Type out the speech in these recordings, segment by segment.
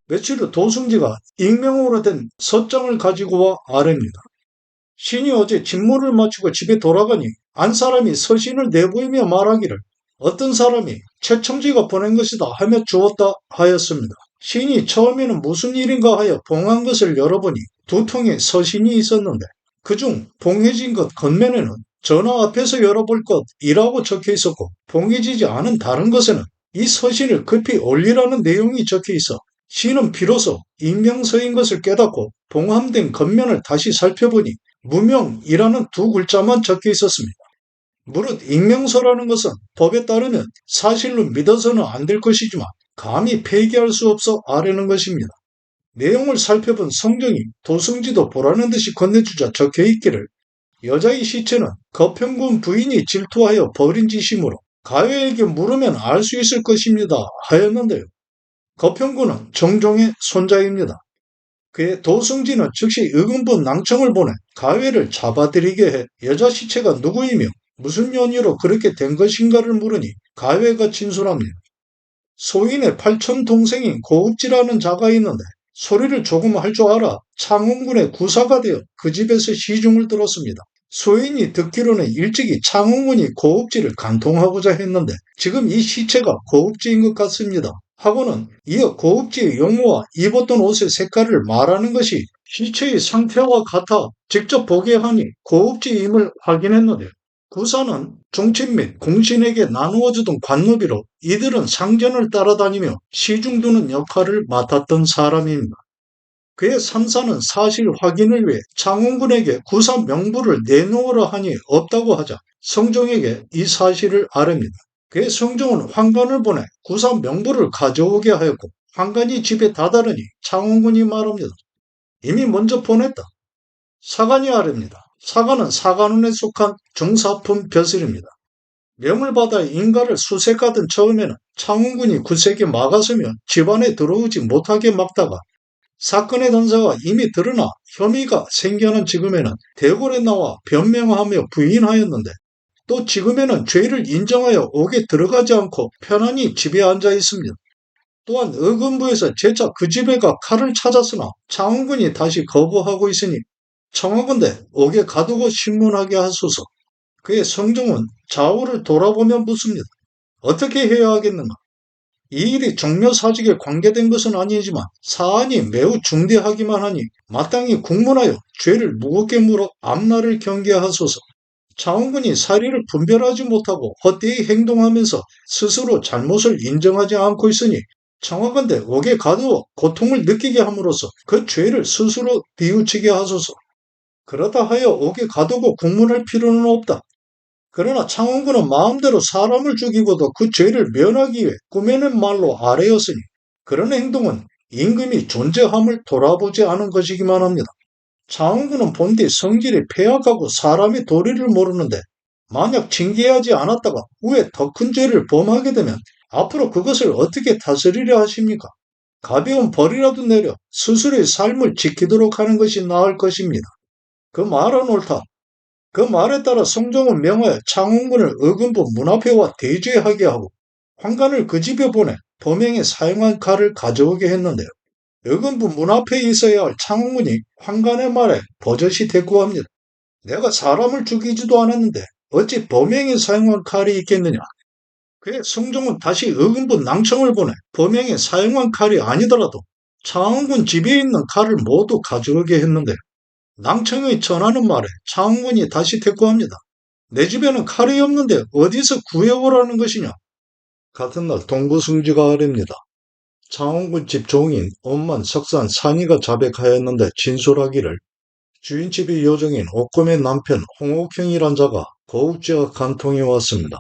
며칠 후 도승지가 익명으로 된 서장을 가지고 와 아뢰입니다. 신이 어제 진무를 마치고 집에 돌아가니 안 사람이 서신을 내보이며 말하기를 어떤 사람이 최청지가 보낸 것이다 하며 주었다 하였습니다. 신이 처음에는 무슨 일인가 하여 봉한 것을 열어보니 두 통의 서신이 있었는데 그중 봉해진 것 겉면에는 전화 앞에서 열어볼 것이라고 적혀 있었고 봉해지지 않은 다른 것에는 이 서신을 급히 올리라는 내용이 적혀 있어 신은 비로소 익명서인 것을 깨닫고 봉함된 겉면을 다시 살펴보니 무명이라는 두 글자만 적혀 있었습니다. 무릇 익명서라는 것은 법에 따르면 사실로 믿어서는 안 될 것이지만 감히 폐기할 수 없어 아뢰는 것입니다. 내용을 살펴본 성정이 도승지도 보라는 듯이 건네주자 적혀 있기를 여자의 시체는 거평군 부인이 질투하여 버린 짓이므로 가외에게 물으면 알 수 있을 것입니다 하였는데요. 거평군은 정종의 손자입니다. 그의 도승지는 즉시 의금부 낭청을 보내 가외를 잡아들이게 해 여자 시체가 누구이며 무슨 연유로 그렇게 된 것인가를 물으니 가외가 진술합니다. 소인의 팔촌 동생인 고읍지라는 자가 있는데 소리를 조금 할 줄 알아 창원군의 구사가 되어 그 집에서 시중을 들었습니다. 소인이 듣기로는 일찍이 창원군이 고읍지를 간통하고자 했는데 지금 이 시체가 고읍지인 것 같습니다. 하고는 이어 고읍지의 용모와 입었던 옷의 색깔을 말하는 것이 시체의 상태와 같아 직접 보게 하니 고읍지임을 확인했는데 구사는 종친 및 공신에게 나누어주던 관노비로 이들은 상전을 따라다니며 시중두는 역할을 맡았던 사람입니다. 그의 삼사는 사실 확인을 위해 창원군에게 구사 명부를 내놓으라 하니 없다고 하자 성종에게 이 사실을 아뢰입니다. 그의 성종은 환관을 보내 구사 명부를 가져오게 하였고 환관이 집에 다다르니 창원군이 말합니다. 이미 먼저 보냈다. 사관이 아뢰입니다. 사관은 사관원에 속한 중사품 벼슬입니다. 명을 받아 인가를 수색하던 처음에는 창원군이 굳세게 막아서며 집안에 들어오지 못하게 막다가 사건의 단서가 이미 드러나 혐의가 생겨난 지금에는 대궐에 나와 변명하며 부인하였는데 또 지금에는 죄를 인정하여 옥에 들어가지 않고 편안히 집에 앉아 있습니다. 또한 의금부에서 재차 그 집에 가 칼을 찾았으나 창원군이 다시 거부하고 있으니 청하건대 옥에 가두고 신문하게 하소서. 그의 성종은 좌우를 돌아보며 묻습니다. 어떻게 해야 하겠는가? 이 일이 종묘사직에 관계된 것은 아니지만 사안이 매우 중대하기만 하니 마땅히 국문하여 죄를 무겁게 물어 앞날을 경계하소서. 창원군이 사리를 분별하지 못하고 헛되이 행동하면서 스스로 잘못을 인정하지 않고 있으니 청하건대 옥에 가두어 고통을 느끼게 함으로써 그 죄를 스스로 비우치게 하소서. 그렇다 하여 옥에 가두고 국문할 필요는 없다. 그러나 창원군은 마음대로 사람을 죽이고도 그 죄를 면하기 위해 꾸며낸 말로 아뢰었으니 그런 행동은 임금이 존재함을 돌아보지 않은 것이기만 합니다. 창원군은 본디 성질이 폐악하고 사람의 도리를 모르는데 만약 징계하지 않았다가 후에 더 큰 죄를 범하게 되면 앞으로 그것을 어떻게 다스리려 하십니까? 가벼운 벌이라도 내려 스스로의 삶을 지키도록 하는 것이 나을 것입니다. 그 말은 옳다. 그 말에 따라 성종은 명하여 창원군을 의금부 문 앞에와 대죄하게 하고 환관을 그 집에 보내 범행에 사용한 칼을 가져오게 했는데요. 의금부 문 앞에 있어야 할 창원군이 환관의 말에 버젓이 대꾸합니다. 내가 사람을 죽이지도 않았는데 어찌 범행에 사용한 칼이 있겠느냐. 그의 성종은 다시 의금부 낭청을 보내 범행에 사용한 칼이 아니더라도 창원군 집에 있는 칼을 모두 가져오게 했는데 낭청의 전하는 말에 창원군이 다시 대꾸합니다. 내 집에는 칼이 없는데 어디서 구해오라는 것이냐. 같은 날 동부승지가 아뢰입니다. 창원군 집 종인 엄만 석산 산이가 자백하였는데 진술하기를 주인집이 요정인 옥금의 남편 홍옥형이란 자가 고읍지와 간통해 왔습니다.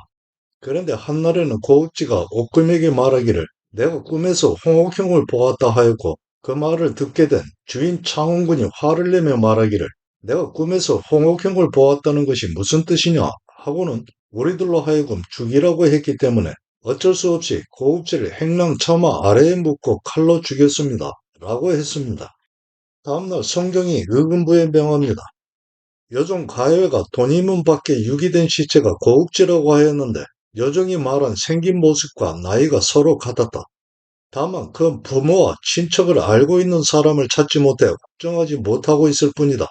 그런데 한날에는 고읍지가 옥금에게 말하기를 내가 꿈에서 홍옥형을 보았다 하였고 그 말을 듣게 된 주인 창원군이 화를 내며 말하기를 내가 꿈에서 홍옥형을 보았다는 것이 무슨 뜻이냐 하고는 우리들로 하여금 죽이라고 했기 때문에 어쩔 수 없이 고읍지를 행랑 처마 아래에 묶고 칼로 죽였습니다. 라고 했습니다. 다음날 성경이 의금부에 명합니다. 여종 가해가 돈이문 밖에 유기된 시체가 고읍지라고 하였는데 여종이 말한 생긴 모습과 나이가 서로 같았다. 다만 그 부모와 친척을 알고 있는 사람을 찾지 못해 확정하지 못하고 있을 뿐이다.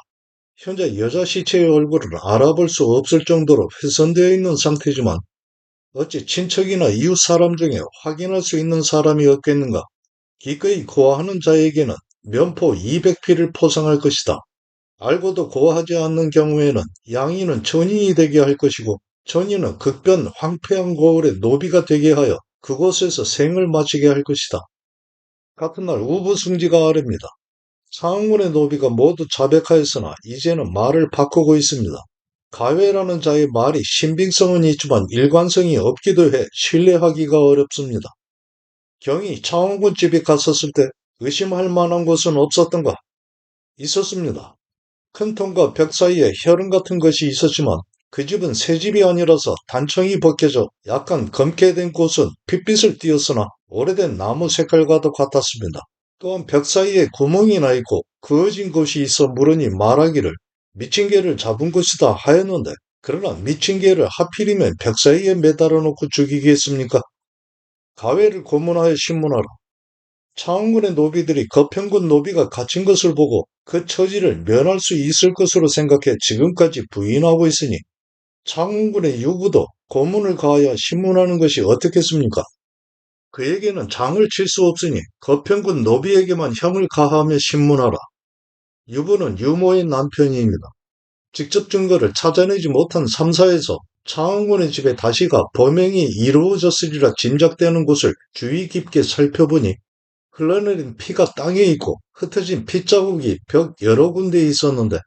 현재 여자 시체의 얼굴을 알아볼 수 없을 정도로 훼손되어 있는 상태지만 어찌 친척이나 이웃 사람 중에 확인할 수 있는 사람이 없겠는가? 기꺼이 고아하는 자에게는 면포 200피를 포상할 것이다. 알고도 고아하지 않는 경우에는 양이는 전인이 되게 할 것이고 전인은 극변 황폐한 고을의 노비가 되게 하여 그곳에서 생을 마치게 할 것이다. 같은 날 우부승지가 아뢰입니다. 상원의 노비가 모두 자백하였으나 이제는 말을 바꾸고 있습니다. 가외라는 자의 말이 신빙성은 있지만 일관성이 없기도 해 신뢰하기가 어렵습니다. 경이 창원군 집에 갔었을 때 의심할 만한 것은 없었던가? 있었습니다. 큰 통과 벽 사이에 혈흔 같은 것이 있었지만 그 집은 새 집이 아니라서 단청이 벗겨져 약간 검게 된 곳은 핏빛을 띠었으나 오래된 나무 색깔과도 같았습니다. 또한 벽 사이에 구멍이 나 있고 그어진 곳이 있어 물으니 말하기를 미친 개를 잡은 것이다 하였는데 그러나 미친 개를 하필이면 벽 사이에 매달아 놓고 죽이겠습니까? 가회를 고문하여 신문하라. 창원군의 노비들이 거평군 노비가 갇힌 것을 보고 그 처지를 면할 수 있을 것으로 생각해 지금까지 부인하고 있으니 창원군의 유부도 고문을 가하여 신문하는 것이 어떻겠습니까? 그에게는 장을 칠 수 없으니 거평군 노비에게만 형을 가하며 신문하라. 유부는 유모의 남편입니다. 직접 증거를 찾아내지 못한 삼사에서 창원군의 집에 다시가 범행이 이루어졌으리라 짐작되는 곳을 주의 깊게 살펴보니 흘러내린 피가 땅에 있고 흩어진 핏자국이 벽 여러 군데에 있었는데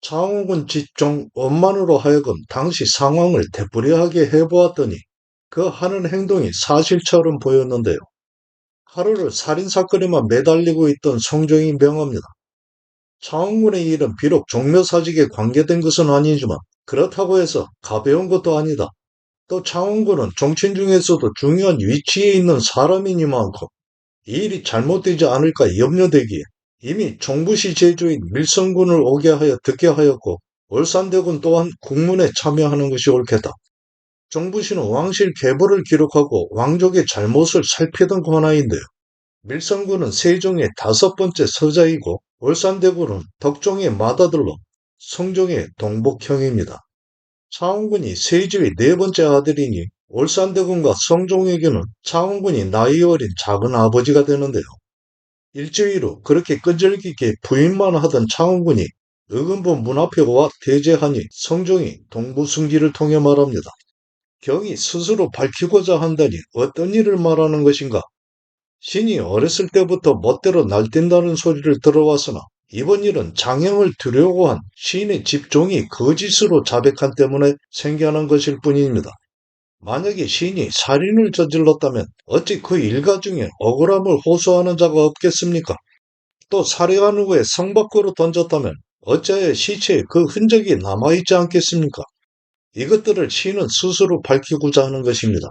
창원군 직종 원만으로 하여금 당시 상황을 되풀이하게 해보았더니 그 하는 행동이 사실처럼 보였는데요. 하루를 살인사건에만 매달리고 있던 성종이 명합니다. 창원군의 일은 비록 종묘사직에 관계된 것은 아니지만 그렇다고 해서 가벼운 것도 아니다. 또 창원군은 정친 중에서도 중요한 위치에 있는 사람이니만큼 이 일이 잘못되지 않을까 염려되기에 이미 종부시 제주인 밀성군을 오게 하여 듣게 하였고 울산대군 또한 국문에 참여하는 것이 옳겠다. 종부시는 왕실 계보를 기록하고 왕족의 잘못을 살피던 관아인데요. 밀성군은 세종의 5번째 서자이고 울산대군은 덕종의 맏아들로 성종의 동복형입니다. 창원군이 세조의 4번째 아들이니 울산대군과 성종에게는 창원군이 나이 어린 작은 아버지가 되는데요. 일주일 후 그렇게 끈질기게 부인만 하던 창원군이 의금부 문 앞에 와 대제하니 성종이 동부승지를 통해 말합니다. 경이 스스로 밝히고자 한다니 어떤 일을 말하는 것인가? 신이 어렸을 때부터 멋대로 날뛴다는 소리를 들어왔으나 이번 일은 장형을 두려고 한 시인의 집종이 거짓으로 자백한 때문에 생겨난 것일 뿐입니다. 만약에 시인이 살인을 저질렀다면 어찌 그 일가 중에 억울함을 호소하는 자가 없겠습니까? 또 살해한 후에 성 밖으로 던졌다면 어찌하여 시체에 그 흔적이 남아있지 않겠습니까? 이것들을 시인은 스스로 밝히고자 하는 것입니다.